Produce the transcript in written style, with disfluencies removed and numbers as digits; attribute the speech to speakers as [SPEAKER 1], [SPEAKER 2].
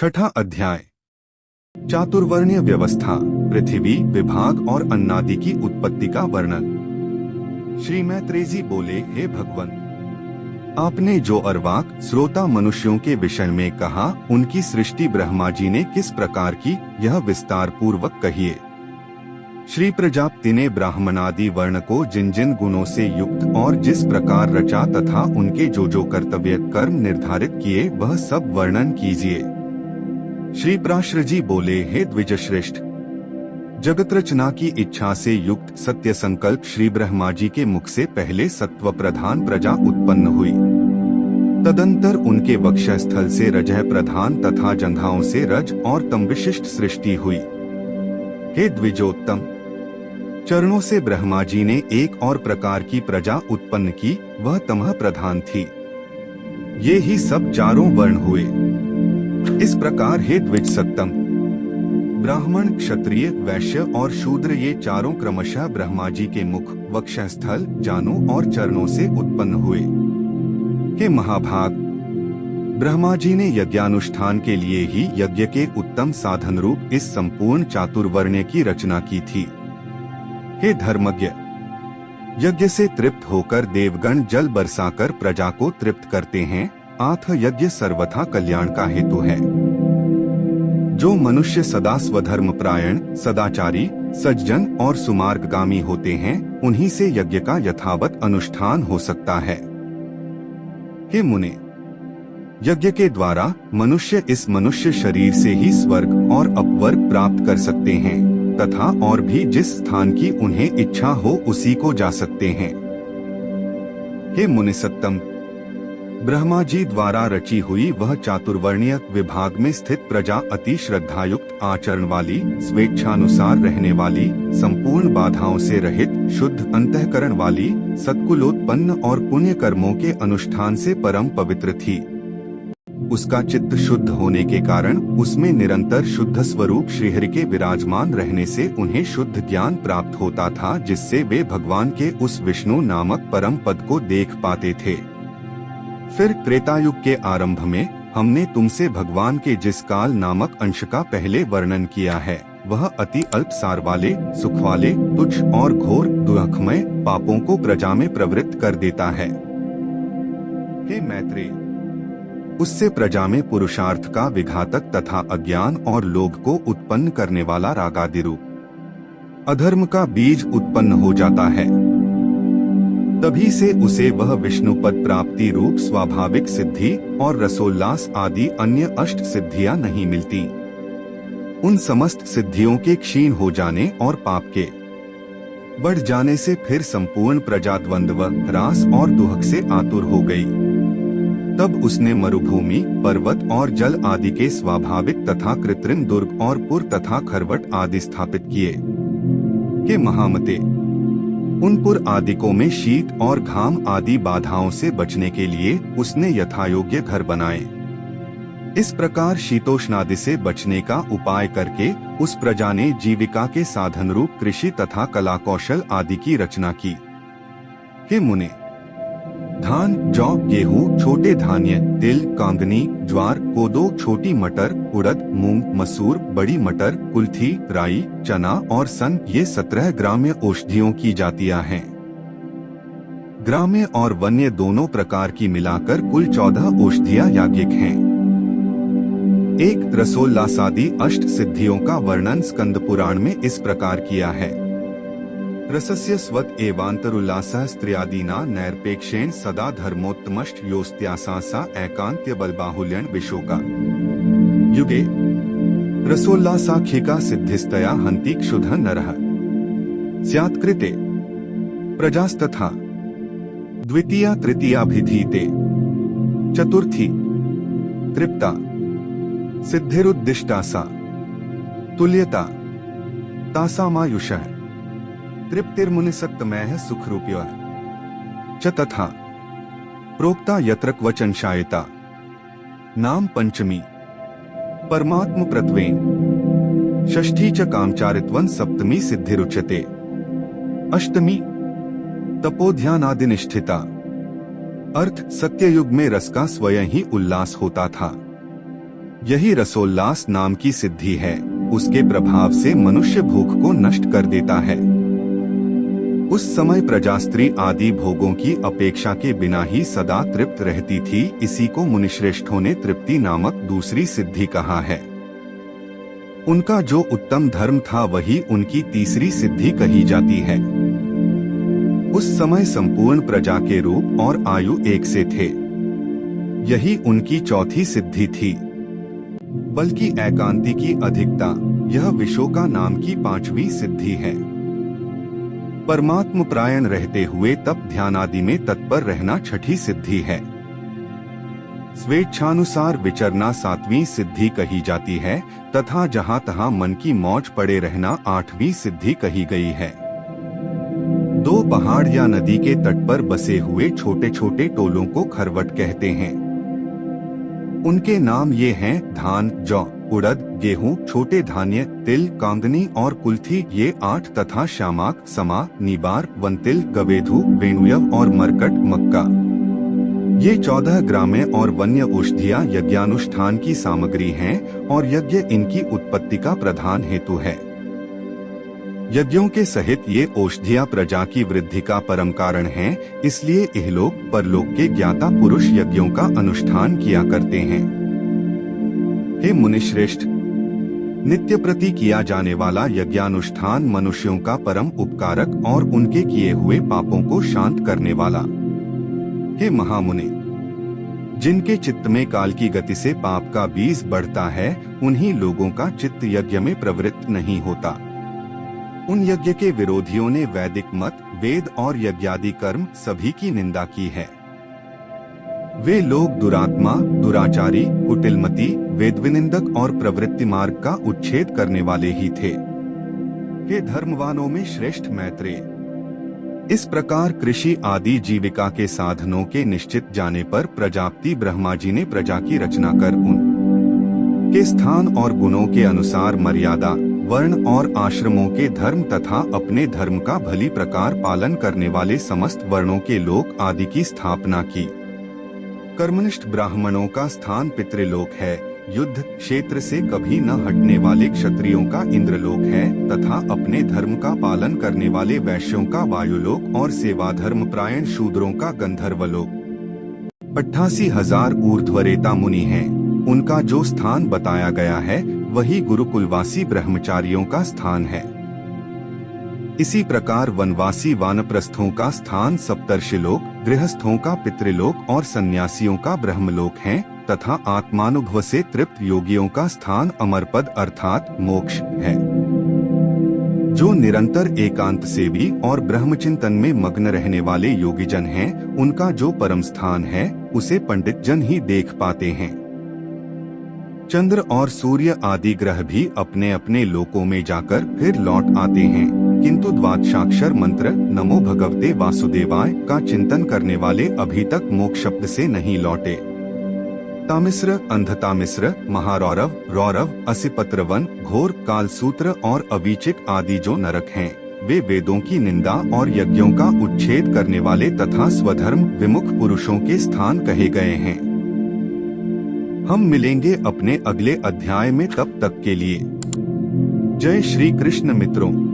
[SPEAKER 1] छठा अध्याय चातुर्वर्ण्य व्यवस्था, पृथ्वी, विभाग और अन्नादि की उत्पत्ति का वर्णन। श्री मैत्रेयी बोले, हे भगवन, आपने जो अर्वाक श्रोता मनुष्यों के विषय में कहा, उनकी सृष्टि ब्रह्मा जी ने किस प्रकार की, यह विस्तार पूर्वक कहिए। श्री प्रजापति ने ब्राह्मणादि वर्ण को जिन जिन गुणों से युक्त और जिस प्रकार रचा तथा उनके जो जो कर्तव्य कर्म निर्धारित किए, वह सब वर्णन कीजिए। श्री पराशर जी बोले, हे द्विजश्रेष्ठ, जगत रचना की इच्छा से युक्त सत्य संकल्प श्री ब्रह्मा जी के मुख से पहले सत्व प्रधान प्रजा उत्पन्न हुई। तदंतर उनके वक्षस्थल से रजः प्रधान तथा जंघाओं से रज और तम विशिष्ट सृष्टि हुई। हे द्विजोत्तम, चरणों से ब्रह्मा जी ने एक और प्रकार की प्रजा उत्पन्न की, वह तमः प्रधान थी। ये ही सब चारों वर्ण हुए। इस प्रकार हे द्विज सत्तम, ब्राह्मण, क्षत्रिय, वैश्य और शूद्र ये चारों क्रमशः ब्रह्मा जी के मुख, वक्षस्थल, जानों और चरणों से उत्पन्न हुए। हे महाभाग, ब्रह्मा जी ने यज्ञानुष्ठान के लिए ही यज्ञ के उत्तम साधन रूप इस संपूर्ण चातुर्वर्ण्य की रचना की थी। हे धर्मज्ञ, यज्ञ से तृप्त होकर देवगण जल बरसाकर प्रजा को तृप्त करते हैं, आथ यज्ञ सर्वथा कल्याण का हेतु है। जो मनुष्य सदा स्वधर्म प्रायण, सदाचारी, सज्जन और सुमार्गगामी होते हैं, उन्हीं से यज्ञ का यथावत अनुष्ठान हो सकता है। हे मुने, यज्ञ के द्वारा मनुष्य इस मनुष्य शरीर से ही स्वर्ग और अपवर्ग प्राप्त कर सकते हैं तथा और भी जिस स्थान की उन्हें इच्छा हो उसी को जा सकते हैं। हे मुनि सत्तम, ब्रह्मा जी द्वारा रची हुई वह चातुर्वर्ण्य विभाग में स्थित प्रजा अति श्रद्धायुक्त, आचरण वाली, स्वेच्छानुसार रहने वाली, संपूर्ण बाधाओं से रहित, शुद्ध अंतःकरण वाली, सत्कुलोत्पन्न और पुण्य कर्मों के अनुष्ठान से परम पवित्र थी। उसका चित्त शुद्ध होने के कारण उसमें निरंतर शुद्ध स्वरूप श्रीहरि के विराजमान रहने से उन्हें शुद्ध ज्ञान प्राप्त होता था, जिससे वे भगवान के उस विष्णु नामक परम पद को देख पाते थे। फिर त्रेतायुग के आरंभ में हमने तुमसे भगवान के जिस काल नामक अंश का पहले वर्णन किया है, वह अति अल्प सार वाले, सुख वाले, तुच्छ और घोर दुखमय पापों को प्रजा में प्रवृत्त कर देता है। हे मैत्रेय, उससे प्रजा में पुरुषार्थ का विघातक तथा अज्ञान और लोभ को उत्पन्न करने वाला रागादि रूप अधर्म का बीज उत्पन्न हो जाता है। तभी से उसे वह विष्णु पद प्राप्ति रूप स्वाभाविक सिद्धि और रसोल्लास आदि अन्य अष्ट सिद्धियां नहीं मिलती। उन समस्त सिद्धियों के क्षीण हो जाने और पाप के बढ़ जाने से फिर संपूर्ण प्रजा द्वंद्व, ह्रास और दुहक से आतुर हो गई। तब उसने मरुभूमि, पर्वत और जल आदि के स्वाभाविक तथा कृत्रिम दुर्ग और पुर तथा खरवट आदि स्थापित किए। हे महामते, उन पुर आदिकों में शीत और घाम आदि बाधाओं से बचने के लिए उसने यथायोग्य घर बनाए। इस प्रकार शीतोष्णादि से बचने का उपाय करके उस प्रजा ने जीविका के साधन रूप कृषि तथा कला कौशल आदि की रचना की। हे मुने, धान, जौ, गेहूं, छोटे धान्य, तिल, कांगनी, ज्वार, कोदो, छोटी मटर, उड़द, मूंग, मसूर, बड़ी मटर, कुल्थी, राई, चना और सन, ये 17 ग्राम्य औषधियों की जातियां हैं। ग्राम्य और वन्य दोनों प्रकार की मिलाकर कुल 14 औषधियां याज्ञिक हैं। एक रसोल्लासादि अष्ट सिद्धियों का वर्णन स्कंद पुराण में इस प्रकार किया है। रसस्य स्वत एवांतरुल्लासः स्त्रियादीना नैरपेक्षेण सदा धर्मोत्तमश्च योस्त्यासा एकांत्य बलबाहुल्यन विशोका युगे रसोल्लासाख्यिका सिद्धिस्तया हन्ति क्षुधः नरः स्यात्कृते प्रजास्तथा द्वितीया तृतीयाभिधीते चतुर्थी तृप्ता सिद्धिरुद्दिष्टासा तुल्यता तासामायुषः तृप्तिर्मुनिसत्तमयः सुखरूप्यः च तथा प्रोक्ता यत्र क्वचन शायिता नाम पंचमी परमात्म प्रत्वेन षष्ठी च कामचारित्वं सप्तमी सिद्धिरुच्यते अष्टमी तपोध्यानादिनिष्ठिता। अर्थ, सत्ययुग में रस का स्वयं ही उल्लास होता था। यही रसोल्लास नाम की सिद्धि है। उसके प्रभाव से मनुष्य भूख को नष्ट कर देता है। उस समय प्रजा स्त्री आदि भोगों की अपेक्षा के बिना ही सदा तृप्त रहती थी। इसी को मुनिश्रेष्ठों ने तृप्ति नामक दूसरी सिद्धि कहा है। उनका जो उत्तम धर्म था वही उनकी तीसरी सिद्धि कही जाती है। उस समय संपूर्ण प्रजा के रूप और आयु एक से थे। यही उनकी चौथी सिद्धि थी। बल्कि एकांती की अधिकता यह विशोका नाम की पांचवी सिद्धि है। परमात्म प्रायण रहते हुए तप ध्यान आदि में तत्पर रहना छठी सिद्धि है। स्वेच्छानुसार विचरना सातवीं सिद्धि कही जाती है तथा जहाँ तहाँ मन की मौज पड़े रहना आठवीं सिद्धि कही गई है। दो पहाड़ या नदी के तट पर बसे हुए छोटे छोटे टोलों को खरवट कहते हैं। उनके नाम ये हैं धान, जौ, उड़द, गेहूं, छोटे धान्य, तिल, कांगनी और कुल्थी। ये 8 तथा श्यामाक, समा, निबार, वनतिल, गवेधु, वेणुयव और मरकट, मक्का। ये 14 ग्राम्य और वन्य औषधियां यज्ञानुष्ठान की सामग्री हैं और यज्ञ इनकी उत्पत्ति का प्रधान हेतु है। यज्ञों के सहित ये औषधियां प्रजा की वृद्धि का परम कारण हैं, इसलिए इहलोक परलोक के ज्ञाता पुरुष यज्ञों का अनुष्ठान किया करते हैं। हे मुनिश्रेष्ठ, नित्य प्रति किया जाने वाला यज्ञानुष्ठान मनुष्यों का परम उपकारक और उनके किए हुए पापों को शांत करने वाला। हे महामुनि, जिनके चित्त में काल की गति से पाप का बीज बढ़ता है, उन्हीं लोगों का चित्त यज्ञ में प्रवृत्त नहीं होता। उन यज्ञ के विरोधियों ने वैदिक मत, वेद और यज्ञादि कर्म सभी की निंदा की है। वे लोग दुरात्मा, दुराचारी, कुटिलमती, वेदविनिंदक और प्रवृत्ति मार्ग का उच्छेद करने वाले ही थे। हे धर्मवानों में श्रेष्ठ मैत्रेय, इस प्रकार कृषि आदि जीविका के साधनों के निश्चित जाने पर प्रजापति ब्रह्मा जी ने प्रजा की रचना कर उन के स्थान और गुणों के अनुसार मर्यादा, वर्ण और आश्रमों के धर्म तथा अपने धर्म का भली प्रकार पालन करने वाले समस्त वर्णों के लोक आदि की स्थापना की। कर्मनिष्ठ ब्राह्मणों का स्थान पितृलोक है। युद्ध क्षेत्र से कभी न हटने वाले क्षत्रियों का इंद्रलोक है तथा अपने धर्म का पालन करने वाले वैश्यों का वायुलोक और सेवा धर्म प्रायण शूद्रों का गंधर्वलोक। 88,000 ऊर्ध्वरेता मुनि हैं। उनका जो स्थान बताया गया है वही गुरुकुलवासी ब्रह्मचारियों का स्थान है। इसी प्रकार वनवासी वानप्रस्थों का स्थान सप्तर्षिलोक, गृहस्थों का पितृलोक और सन्यासियों का ब्रह्मलोक है तथा आत्मानुभव से तृप्त योगियों का स्थान अमरपद अर्थात मोक्ष है। जो निरंतर एकांत सेवी और ब्रह्मचिंतन में मग्न रहने वाले योगीजन हैं, उनका जो परम स्थान है उसे पंडित जन ही देख पाते हैं। चंद्र और सूर्य आदि ग्रह भी अपने अपने लोकों में जाकर फिर लौट आते हैं, किंतु द्वादशाक्षर मंत्र नमो भगवते वासुदेवाय का चिंतन करने वाले अभी तक मोक्ष शब्द से नहीं लौटे। तामिस्र, अंधतामिस्र, महारौरव, रौरव, असिपत्रवन, घोर, कालसूत्र और अवीचिक आदि जो नरक हैं, वे वेदों की निंदा और यज्ञों का उच्छेद करने वाले तथा स्वधर्म विमुख पुरुषों के स्थान कहे गए हैं। हम मिलेंगे अपने अगले अध्याय में, तब तक के लिए जय श्री कृष्ण मित्रों।